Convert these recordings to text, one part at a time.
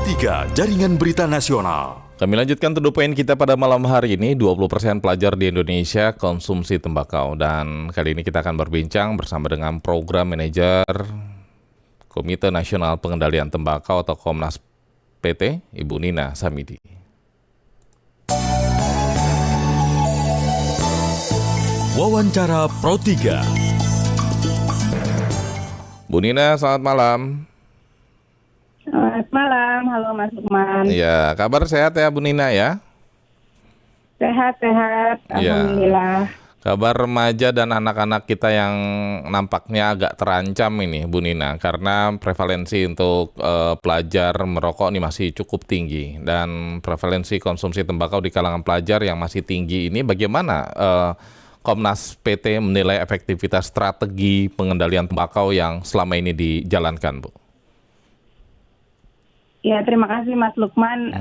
Pro3 Jaringan Berita Nasional. Kami lanjutkan to the point kita pada malam hari ini. 20% pelajar di Indonesia konsumsi tembakau. Dan kali ini kita akan berbincang bersama dengan Program Manajer Komite Nasional Pengendalian Tembakau atau Komnas PT, Ibu Nina Samidi. Wawancara Pro3. Bu Nina, selamat malam. Selamat malam, halo Mas Lukman. Ya, kabar sehat ya Bu Nina ya? Sehat-sehat, alhamdulillah. Kabar remaja dan anak-anak kita yang nampaknya agak terancam ini Bu Nina, karena prevalensi untuk pelajar merokok ini masih cukup tinggi, dan prevalensi konsumsi tembakau di kalangan pelajar yang masih tinggi ini bagaimana Komnas PT menilai efektivitas strategi pengendalian tembakau yang selama ini dijalankan, Bu? Ya, terima kasih Mas Lukman.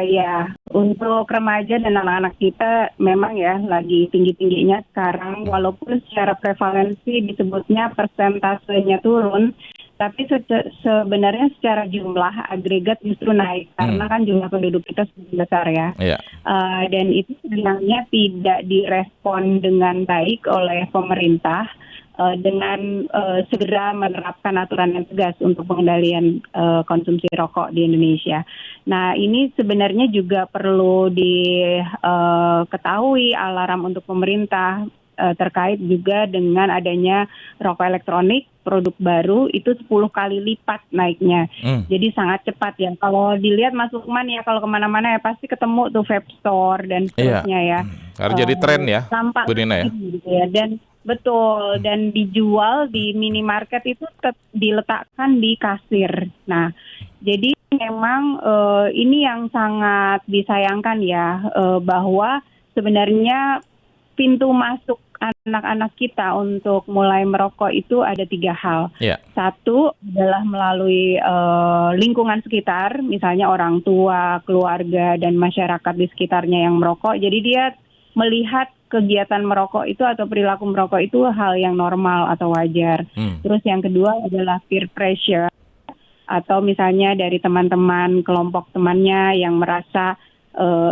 Ya, untuk remaja dan anak-anak kita memang ya lagi tinggi-tingginya sekarang, walaupun secara prevalensi disebutnya persentasenya turun, tapi sebenarnya secara jumlah agregat justru naik, karena kan jumlah penduduk kita semakin besar ya. Dan itu sebenarnya tidak direspon dengan baik oleh pemerintah dengan segera menerapkan aturan yang tegas untuk pengendalian konsumsi rokok di Indonesia. Nah, ini sebenarnya juga perlu diketahui alarm untuk pemerintah terkait juga dengan adanya rokok elektronik produk baru itu 10 kali lipat naiknya. Jadi sangat cepat ya. Kalau dilihat Mas Lukman ya, kalau kemana-mana ya pasti ketemu tuh vape store dan seterusnya ya. Harus jadi tren ya, Bu Nina ya. Gitu ya. Dan betul, dan dijual di minimarket itu diletakkan di kasir. Nah, jadi memang ini yang sangat disayangkan ya, bahwa sebenarnya pintu masuk anak-anak kita untuk mulai merokok itu ada 3 hal. Satu adalah melalui lingkungan sekitar, misalnya orang tua, keluarga, dan masyarakat di sekitarnya yang merokok. Jadi dia melihat kegiatan merokok itu atau perilaku merokok itu hal yang normal atau wajar. Terus yang kedua adalah peer pressure, atau misalnya dari teman-teman, kelompok temannya yang merasa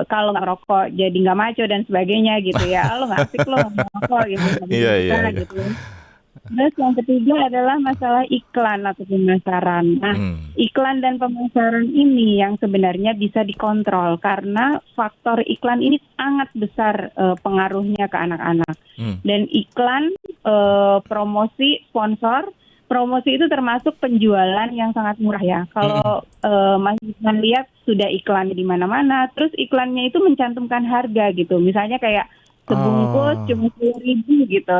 kalau nggak rokok jadi nggak maco dan sebagainya gitu ya. Lo nggak asik lo nggak rokok gitu. Gitu. Terus yang ketiga adalah masalah iklan atau pemasaran. Nah, iklan dan pemasaran ini yang sebenarnya bisa dikontrol, karena faktor iklan ini sangat besar pengaruhnya ke anak-anak. Dan iklan, promosi, sponsor, promosi itu termasuk penjualan yang sangat murah ya. Kalau Mas Isman lihat sudah iklan di mana-mana, terus iklannya itu mencantumkan harga gitu. Misalnya kayak sebungkus cuma 10.000 gitu,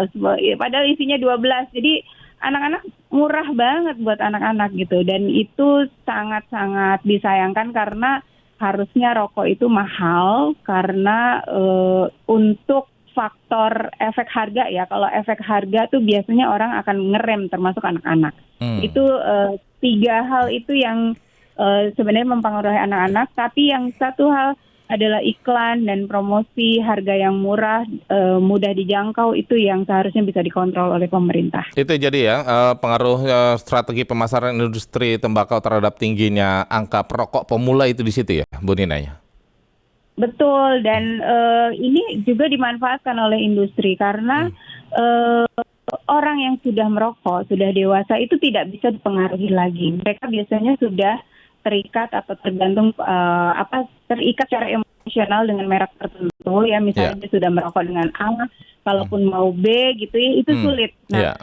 padahal isinya 12. Jadi anak-anak murah banget buat anak-anak gitu, dan itu sangat-sangat disayangkan karena harusnya rokok itu mahal karena untuk faktor efek harga ya. Kalau efek harga tuh biasanya orang akan ngerem, termasuk anak-anak. Itu 3 hal itu yang sebenarnya mempengaruhi anak-anak, tapi yang satu hal adalah iklan dan promosi, harga yang murah, mudah dijangkau, itu yang seharusnya bisa dikontrol oleh pemerintah. Itu jadi ya, pengaruh strategi pemasaran industri tembakau terhadap tingginya angka perokok pemula itu di situ ya, Bu Nina ya? Betul, dan ini juga dimanfaatkan oleh industri karena orang yang sudah merokok, sudah dewasa itu tidak bisa dipengaruhi lagi. Mereka biasanya sudah terikat atau terikat secara emosional dengan merek tertentu ya, misalnya dia sudah merokok dengan A, kalaupun mau B gitu ya, itu sulit. Nah,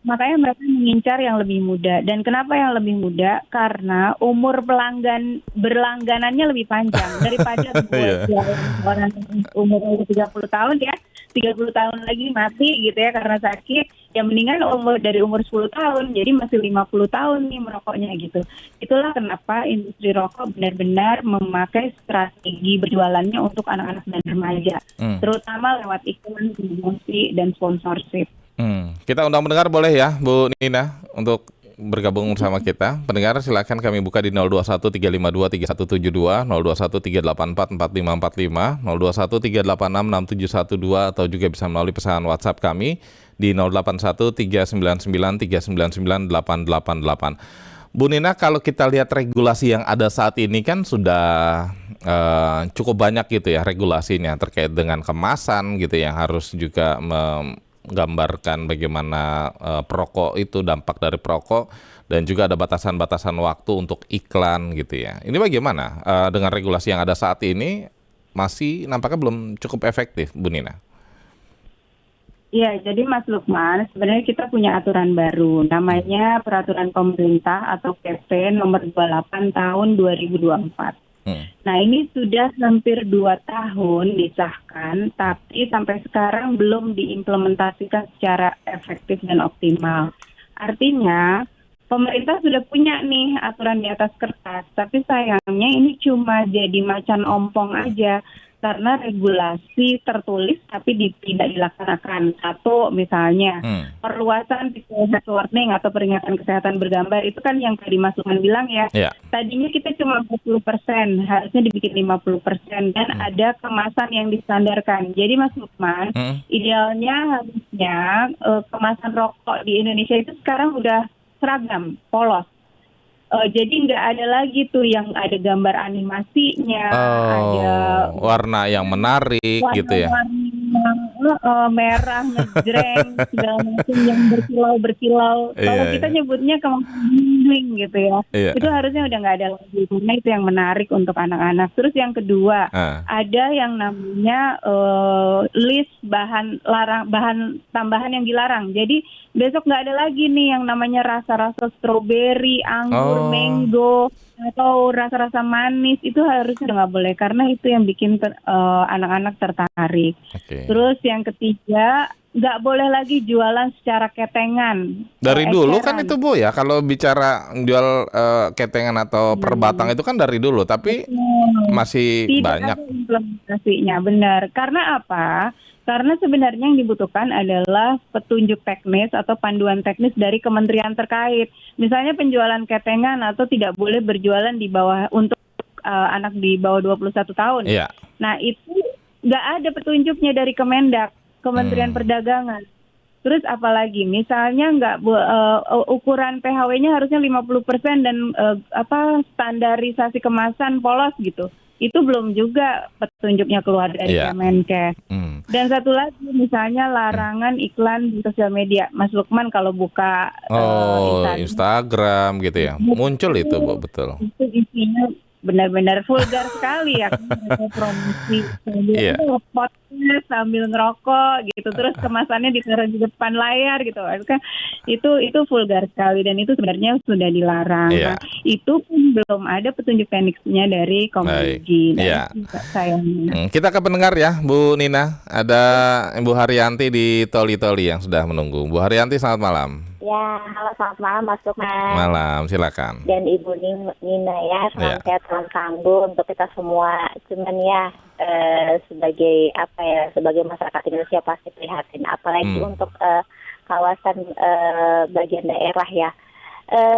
makanya mereka mengincar yang lebih muda. Dan kenapa yang lebih muda? Karena umur berlangganannya lebih panjang daripada orang umur 30 tahun ya, 30 tahun lagi mati gitu ya karena sakit. Ya mendingan dari umur 10 tahun, jadi masih 50 tahun nih merokoknya gitu. Itulah kenapa industri rokok benar-benar memakai strategi berjualannya untuk anak-anak dan remaja, terutama lewat iklan, promosi, dan sponsorship. Kita undang pendengar boleh ya, Bu Nina, untuk bergabung bersama kita. Pendengar silakan kami buka di 021-352-3172, 021-384-4545, 021-386-6712, atau juga bisa melalui pesan WhatsApp kami di 081-399-399-888. Bu Nina, kalau kita lihat regulasi yang ada saat ini kan sudah cukup banyak gitu ya regulasinya terkait dengan kemasan gitu yang harus juga menggambarkan bagaimana perokok itu dampak dari perokok dan juga ada batasan-batasan waktu untuk iklan gitu ya. Ini bagaimana dengan regulasi yang ada saat ini masih nampaknya belum cukup efektif, Bu Nina? Ya, jadi Mas Lukman, sebenarnya kita punya aturan baru, namanya Peraturan Pemerintah atau PP nomor 28 tahun 2024. Nah, ini sudah hampir 2 tahun disahkan, tapi sampai sekarang belum diimplementasikan secara efektif dan optimal. Artinya, pemerintah sudah punya nih aturan di atas kertas, tapi sayangnya ini cuma jadi macan ompong aja. Karena regulasi tertulis tapi tidak dilaksanakan. Satu misalnya perluasan health warning atau peringatan kesehatan bergambar itu kan yang tadi Mas Lukman bilang ya. Tadinya kita cuma 40%, harusnya dibikin 50% dan ada kemasan yang distandarkan. Jadi Mas Lukman, idealnya harusnya kemasan rokok di Indonesia itu sekarang udah seragam, polos. Jadi nggak ada lagi tuh yang ada gambar animasinya, ada warna yang menarik gitu ya. Merah, ngejreng, segala macam yang berkilau-berkilau. Kalau kita nyebutnya bling gitu ya. Itu harusnya udah nggak ada lagi. Karena itu yang menarik untuk anak-anak. Terus yang kedua, ada yang namanya list bahan tambahan yang dilarang. Jadi besok nggak ada lagi nih yang namanya rasa-rasa stroberi, anggur, mango, atau rasa-rasa manis. Itu harusnya udah nggak boleh karena itu yang bikin anak-anak tertarik. Terus yang ketiga, nggak boleh lagi jualan secara ketengan. Dari dulu kan itu Bu ya, kalau bicara jual ketengan atau per batang itu kan dari dulu, tapi masih tidak banyak. Ada implementasinya, benar. Karena apa? Karena sebenarnya yang dibutuhkan adalah petunjuk teknis atau panduan teknis dari kementerian terkait. Misalnya penjualan ketengan atau tidak boleh berjualan di bawah untuk anak di bawah 21 tahun. Nah itu nggak ada petunjuknya dari Kemendak, Kementerian Perdagangan. Terus apalagi misalnya ukuran PHW-nya harusnya 50% dan standarisasi kemasan polos gitu. Itu belum juga petunjuknya keluar dari Kemenkes. Dan satu lagi misalnya larangan iklan di sosial media. Mas Lukman kalau buka Instagram gitu ya, muncul itu Bu, betul. Itu isinya benar-benar vulgar sekali ya, promosi potnya sambil ngerokok gitu, terus kemasannya ditaruh di depan layar gitu, itu vulgar sekali dan itu sebenarnya sudah dilarang. Nah, itu pun belum ada petunjuk teknisnya dari Komugi. Sayangnya. Kita ke pendengar ya, Bu Nina, ada Ibu Haryanti di Toli-Toli yang sudah menunggu. Bu Haryanti, selamat malam. Ya, halo, selamat malam Mas Lukman. Malam, silakan. Dan Ibu Nina ya, salam sehat, salam kambuh untuk kita semua. Cuman ya, sebagai masyarakat Indonesia pasti prihatin, apalagi untuk kawasan bagian daerah ya.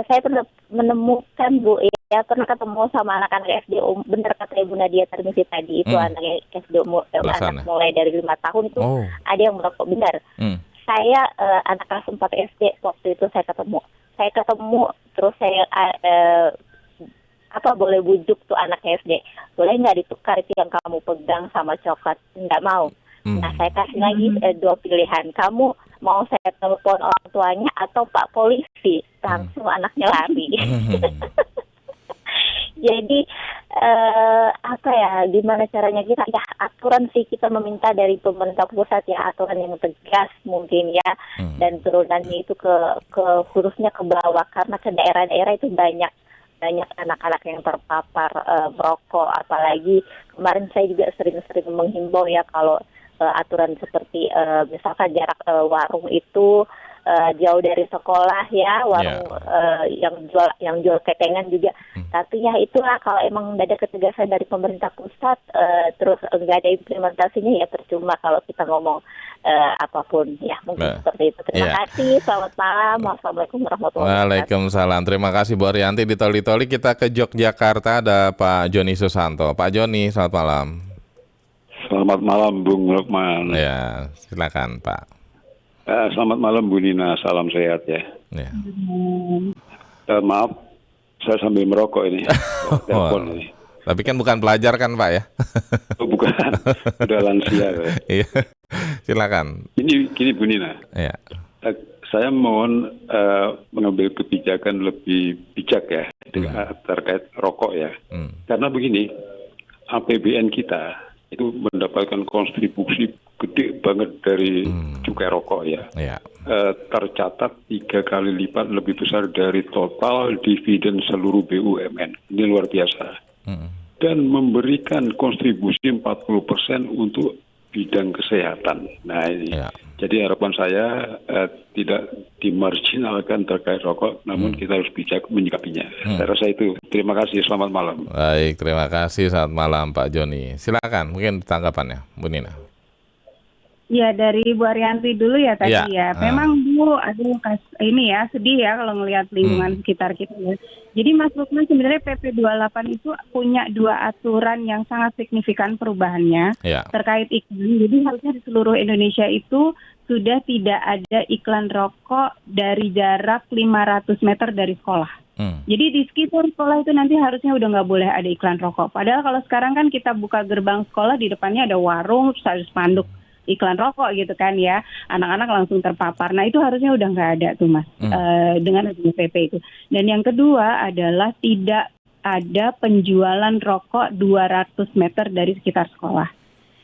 Saya pernah menemukan Bu ya, pernah ketemu sama anak-anak SD, benar kata Ibu Nadia Tarmizi tadi, itu anak SD anak mulai dari 5 tahun itu ada yang merokok, benar. Saya anak kelas 4 SD waktu itu saya ketemu terus saya boleh bujuk tuh anak SD, boleh nggak ditukar itu yang kamu pegang sama coklat? Nggak mau. Nah saya kasih lagi 2 pilihan, kamu mau saya telepon orang tuanya atau Pak Polisi? Langsung anaknya lari. Jadi gimana caranya kita ya, aturan sih kita meminta dari pemerintah pusat ya, aturan yang tegas mungkin ya, dan turunannya itu ke khususnya ke bawah, karena ke daerah-daerah itu banyak anak-anak yang terpapar merokok. Apalagi kemarin saya juga sering-sering menghimbau ya, kalau aturan seperti misalkan jarak warung itu jauh dari sekolah ya, warung yang jual ketengan juga. Tapi ya itulah, kalau emang nggak ada ketegasan dari pemerintah pusat, terus nggak ada implementasinya ya percuma kalau kita ngomong apapun ya, mungkin seperti itu. Terima kasih, selamat malam, wassalamualaikum warahmatullahi wabarakatuh. Waalaikumsalam, terima kasih Bu Haryanti di Toli-Toli. Kita ke Yogyakarta, ada Pak Joni Susanto. Pak Joni, selamat malam. Selamat malam Bung Lukman. Ya, silakan Pak. Selamat malam Bu Nina, salam sehat ya. Ya. Maaf, Saya sambil merokok ini. Telepon ini. Tapi kan bukan pelajar kan Pak ya? Oh, bukan, sudah lansia. Ya. Iya, silakan. Gini Bu Nina, Iya. saya mohon mengambil kebijakan lebih bijak ya terkait rokok ya. Karena begini, APBN kita itu mendapatkan kontribusi gede banget dari cukai rokok ya. Iya. Tercatat 3 kali lipat lebih besar dari total dividen seluruh BUMN. Ini luar biasa. Dan memberikan kontribusi 40% untuk bidang kesehatan. Nah ini, jadi harapan saya tidak dimarginalkan terkait rokok, namun kita harus bijak menyikapinya. Saya rasa itu. Terima kasih, selamat malam. Baik, terima kasih. Selamat malam Pak Joni. Silakan, mungkin tanggapannya, Bu Nina. Ya, dari Bu Arianti dulu ya tadi ya. Memang Bu, ini ya sedih ya kalau ngelihat lingkungan sekitar kita ya. Jadi Mas Lukman, sebenarnya PP 28 itu punya 2 aturan yang sangat signifikan perubahannya terkait iklan. Jadi harusnya di seluruh Indonesia itu sudah tidak ada iklan rokok dari jarak 500 meter dari sekolah. Jadi di sekitar sekolah itu nanti harusnya udah nggak boleh ada iklan rokok. Padahal kalau sekarang kan kita buka gerbang sekolah, di depannya ada warung, terus ada spanduk iklan rokok gitu kan ya, anak-anak langsung terpapar. Nah itu harusnya udah nggak ada tuh Mas, dengan adanya PP itu. Dan yang kedua adalah tidak ada penjualan rokok 200 meter dari sekitar sekolah.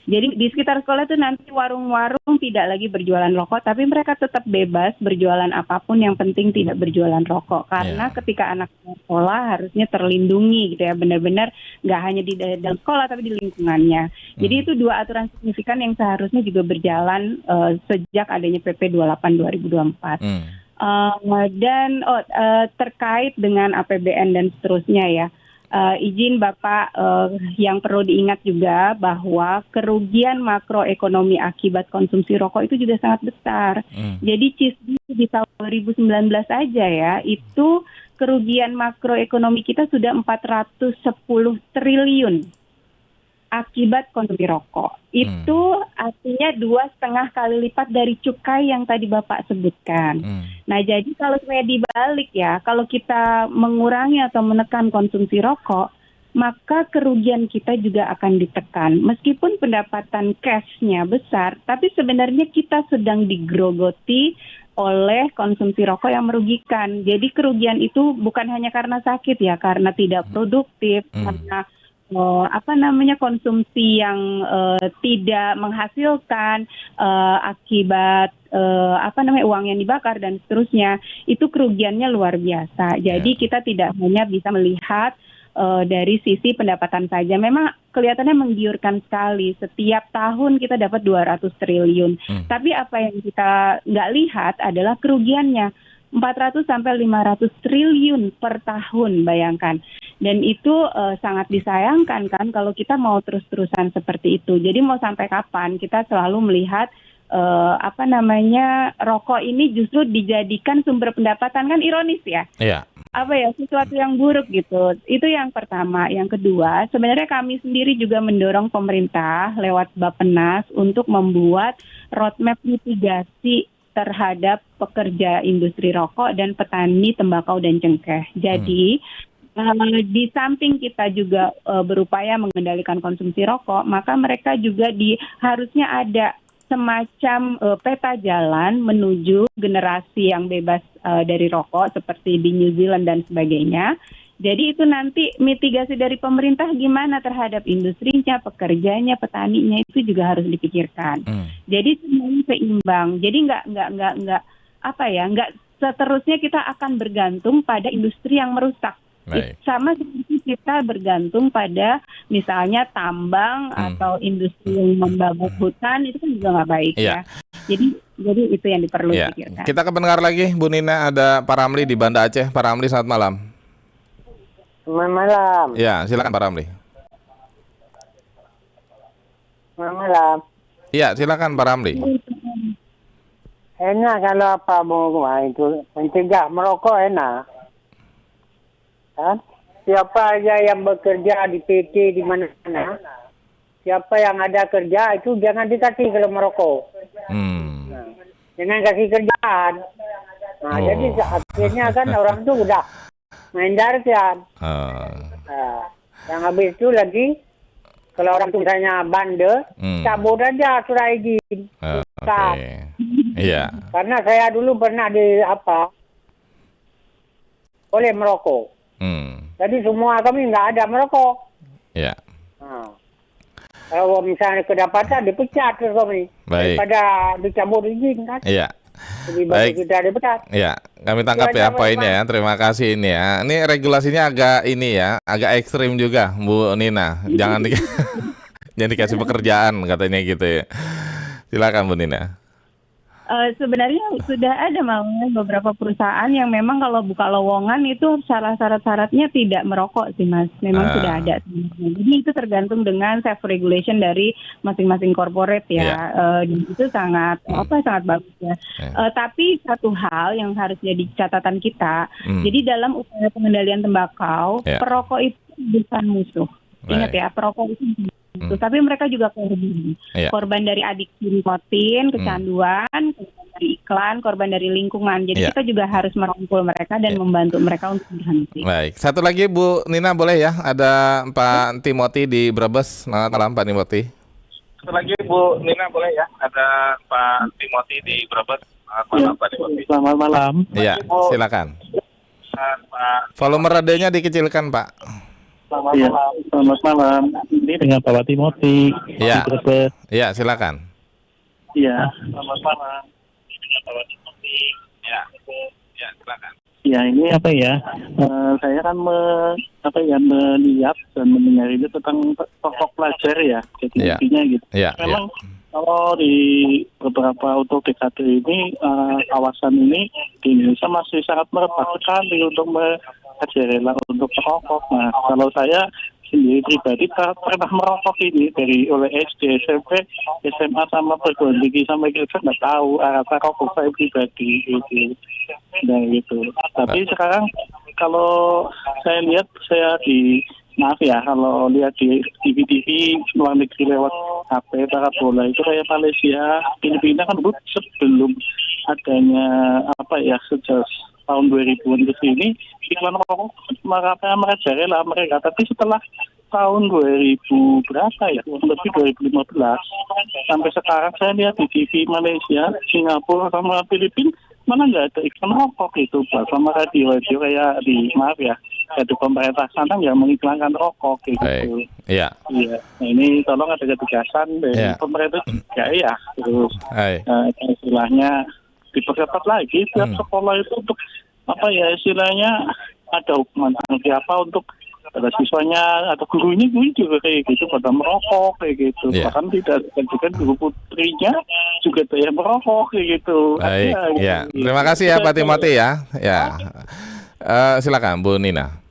Jadi di sekitar sekolah itu nanti warung-warung tidak lagi berjualan rokok, tapi mereka tetap bebas berjualan apapun, yang penting tidak berjualan rokok. Karena ketika anak sekolah harusnya terlindungi gitu ya, benar-benar nggak hanya di dalam sekolah tapi di lingkungannya. Jadi itu 2 aturan signifikan yang seharusnya juga berjalan sejak adanya PP 28 2024. Dan terkait dengan APBN dan seterusnya ya. Izin Bapak, yang perlu diingat juga bahwa kerugian makroekonomi akibat konsumsi rokok itu juga sangat besar. Jadi CISDI di tahun 2019 aja ya, itu kerugian makroekonomi kita sudah 410 triliun akibat konsumsi rokok. Itu artinya 2,5 kali lipat dari cukai yang tadi Bapak sebutkan. Nah, jadi kalau saya dibalik ya, kalau kita mengurangi atau menekan konsumsi rokok, maka kerugian kita juga akan ditekan. Meskipun pendapatan cash-nya besar, tapi sebenarnya kita sedang digerogoti oleh konsumsi rokok yang merugikan. Jadi kerugian itu bukan hanya karena sakit ya, karena tidak produktif, karena konsumsi yang tidak menghasilkan akibat uang yang dibakar dan seterusnya, itu kerugiannya luar biasa. Jadi kita tidak hanya bisa melihat dari sisi pendapatan saja. Memang kelihatannya menggiurkan sekali. Setiap tahun kita dapat 200 triliun. Tapi apa yang kita nggak lihat adalah kerugiannya. 400 sampai 500 triliun per tahun, bayangkan. Dan itu sangat disayangkan kan kalau kita mau terus-terusan seperti itu. Jadi mau sampai kapan kita selalu melihat rokok ini justru dijadikan sumber pendapatan, kan ironis ya. Iya. Sesuatu yang buruk gitu. Itu yang pertama. Yang kedua, sebenarnya kami sendiri juga mendorong pemerintah lewat Bappenas untuk membuat roadmap mitigasi terhadap pekerja industri rokok dan petani tembakau dan cengkeh. Jadi di samping kita juga berupaya mengendalikan konsumsi rokok, maka mereka juga harusnya ada semacam peta jalan menuju generasi yang bebas dari rokok seperti di New Zealand dan sebagainya. Jadi itu nanti mitigasi dari pemerintah gimana terhadap industrinya, pekerjanya, petaninya, itu juga harus dipikirkan. Jadi semuanya seimbang. Jadi nggak seterusnya kita akan bergantung pada industri yang merusak. Sama seperti kita bergantung pada misalnya tambang atau industri yang membabak hutan, itu kan juga nggak baik ya. Jadi itu yang perlu dipikirkan. Kita ke pendengar lagi, Bu Nina, ada Pak Ramli di Banda Aceh. Pak Ramli, selamat malam. Selamat malam. Ya, silakan Pak Ramli. Selamat malam. Iya, silakan Pak Ramli. Enak kalau mau itu mencegah merokok, enak. Kan? Siapa aja yang bekerja di PT di mana-mana, siapa yang ada kerja itu jangan dikasih kalau merokok. Jangan kasih kerjaan. Jadi akhirnya kan orang itu udah main dartian. Oh. Nah, yang habis itu lagi, kalau orang misalnya bandel, cabut aja surat izin. Oke. Iya. Karena saya dulu pernah boleh merokok. Jadi semua kami nggak ada merokok. Iya. Nah, kalau misalnya kedapatan dipecat terus kami. Baik. Daripada dicabut izin kan. Iya. Lebih Baik. baik kita dipecat. Iya, kami tangkap ya poinnya ya. Terima kasih ini ya. Ini regulasinya agak ekstrim juga, Bu Nina. Jangan jangan dikasih pekerjaan katanya gitu ya. Silakan Bu Nina. Sebenarnya sudah ada malah beberapa perusahaan yang memang kalau buka lowongan itu syarat-syaratnya tidak merokok sih Mas. Memang sudah ada. Jadi itu tergantung dengan self regulation dari masing-masing corporate ya. Itu sangat sangat bagus ya. Tapi satu hal yang harus jadi catatan kita. Jadi dalam upaya pengendalian tembakau, perokok itu bukan musuh. Ingat ya, perokok itu tapi mereka juga korban dari adiksi nikotin, kecanduan, korban dari iklan, korban dari lingkungan. Jadi kita juga harus merangkul mereka dan membantu mereka untuk berhenti. Baik, satu lagi Bu Nina boleh ya? Ada Pak Timothy di Brebes. Selamat malam Pak Timothy. Satu lagi Bu Nina boleh ya? Ada Pak Timothy di Brebes. Selamat malam Pak Timothy. Selamat malam. Iya, silakan. Volume radionya dikecilkan Pak. Selamat malam. Ini dengan Bapak Timothy. Iya. Iya, silakan. Iya. Selamat malam. Ini dengan Bapak Timothy. Iya. Iya, silakan. Ya, ini saya kan melihat dan mendengar ini tentang pokok pelajar ya. Jadi intinya gitu. Memang kalau di beberapa untuk dekade ini kawasan ini di Indonesia masih sangat merebak sekali untuk rela untuk merokok. Nah, kalau saya sendiri pribadi pernah merokok ini oleh SD, SMP, SMA sama perguruan tinggi sampai kita nggak tahu arah rokok saya pribadi gitu. Nah gitu. Tapi sekarang kalau saya lihat kalau lihat di TV luar negeri lewat HP parabola itu kayak Malaysia, Filipina kan sebelum adanya sejak tahun 2000-an ke sini iklan rokok merajalela mereka, tapi setelah tahun 2000 berapa ya, lebih 2015 sampai sekarang saya lihat di TV Malaysia, Singapura sama Filipina mana nggak ada iklan rokok itu Pak, sama radio kayak di radio pemerintah sana yang mengiklankan rokok gitu. Iya. Iya. Nah, ini tolong ada ketegasan dari pemerintah terus istilahnya diperketat lagi setiap sekolah itu untuk istilahnya ada hukuman sanksi untuk pada siswanya atau gurunya juga kayak gitu pada merokok kayak gitu. Bahkan tidak juga guru putrinya juga ada yang merokok kayak gitu. Baik. Terima kasih ya Pak Timothy ya. Silakan Bu Nina.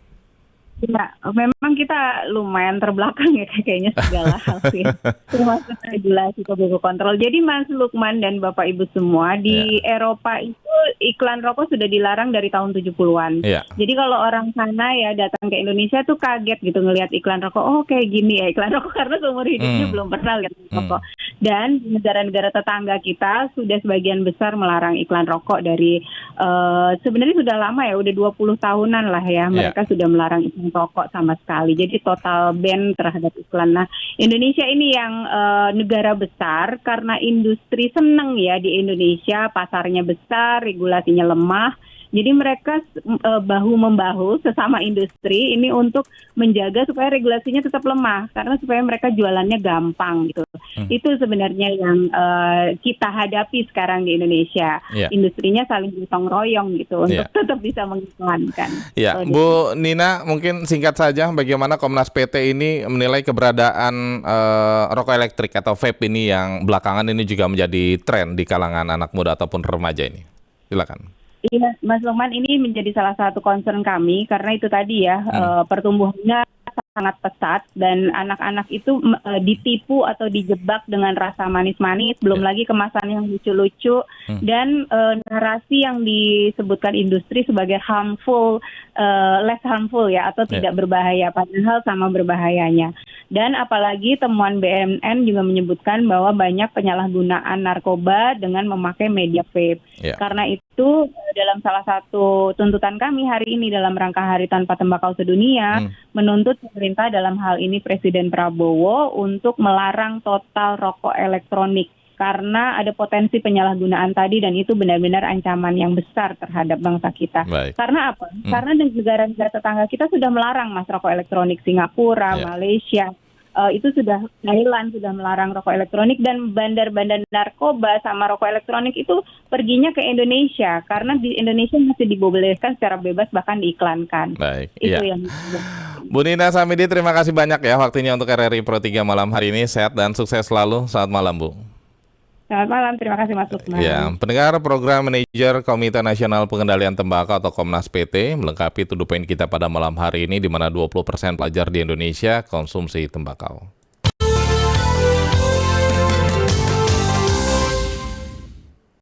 Ya, memang kita lumayan terbelakang ya kayaknya segala hal sih. Termasuk regulasi tobacco kontrol. Jadi Mas Lukman dan Bapak Ibu semua, di Eropa itu iklan rokok sudah dilarang dari tahun 70-an. Jadi kalau orang sana ya datang ke Indonesia tuh kaget gitu ngelihat iklan rokok. Oh kayak gini ya iklan rokok, karena seumur hidupnya belum pernah lihat rokok. Dan di negara-negara tetangga kita sudah sebagian besar melarang iklan rokok dari sebenarnya sudah lama ya, udah 20 tahunan lah ya mereka sudah melarang iklan rokok sama sekali. Jadi total ban terhadap iklan. Nah, Indonesia ini yang negara besar karena industri seneng ya di Indonesia, pasarnya besar, regulasinya lemah. Jadi mereka bahu-membahu sesama industri ini untuk menjaga supaya regulasinya tetap lemah, karena supaya mereka jualannya gampang gitu. Itu sebenarnya yang kita hadapi sekarang di Indonesia. Industrinya saling gotong royong gitu untuk tetap bisa mengiklankan. Bu Nina, mungkin singkat saja bagaimana Komnas PT ini menilai keberadaan rokok elektrik atau vape ini yang belakangan ini juga menjadi tren di kalangan anak muda ataupun remaja ini. Silakan. Iya, Mas Lukman, ini menjadi salah satu concern kami karena itu tadi ya pertumbuhannya sangat pesat dan anak-anak itu ditipu atau dijebak dengan rasa manis-manis, belum lagi kemasan yang lucu-lucu dan narasi yang disebutkan industri sebagai harmful, less harmful ya atau tidak berbahaya, padahal sama berbahayanya. Dan apalagi temuan BNN juga menyebutkan bahwa banyak penyalahgunaan narkoba dengan memakai media vape. Karena itu itu dalam salah satu tuntutan kami hari ini dalam rangka Hari Tanpa Tembakau Sedunia menuntut pemerintah dalam hal ini Presiden Prabowo untuk melarang total rokok elektronik karena ada potensi penyalahgunaan tadi dan itu benar-benar ancaman yang besar terhadap bangsa kita. Baik. Karena apa? Karena negara-negara tetangga kita sudah melarang Mas rokok elektronik, Singapura, Malaysia. Itu sudah Thailand sudah melarang rokok elektronik dan bandar-bandar narkoba sama rokok elektronik itu perginya ke Indonesia karena di Indonesia masih dibolehkan secara bebas bahkan diiklankan. Baik. Itu Ya. yang Bu Nina Samidi, terima kasih banyak ya waktunya untuk RRI Pro 3 malam hari ini. Sehat dan sukses selalu. Selamat malam, Bu. Selamat malam, terima kasih Mas Lukman. Ya, pendengar program manajer Komite Nasional Pengendalian Tembakau atau Komnas PT melengkapi to the point kita pada malam hari ini di mana 20% pelajar di Indonesia konsumsi tembakau.